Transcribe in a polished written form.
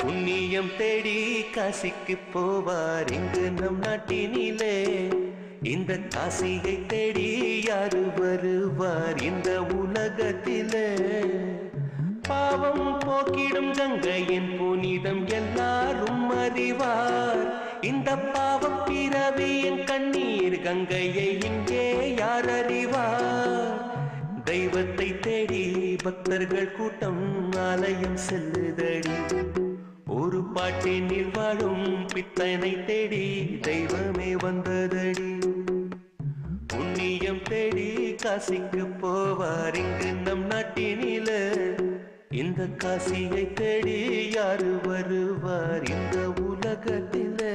புண்ணியம் தேடி காசிக்கு போவார் இங்கு நம் நாட்டினிலே. இந்த காசியை தேடி யாரு வருவார் இந்த உலகத்திலே? பாவம் போக்கிடும் கங்கையின் புனிதம் எல்லாரும் அறிவார். இந்த பாவம் பிறவியின் கண்ணீர் கங்கையை இங்கே யார் அறிவார்? தெய்வத்தை தேடி பக்தர்கள் கூட்டம் ஆலயம் செல்லுதடி. ஒரு பாட்டினில் வாழும் பித்தனை தேடி தெய்வமே வந்ததடி. புண்ணியம் தேடி காசிக்கு போவார் இங்கு நம் நாட்டினில. இந்த காசியை தேடி யாரு வருவார் இந்த உலகத்தில?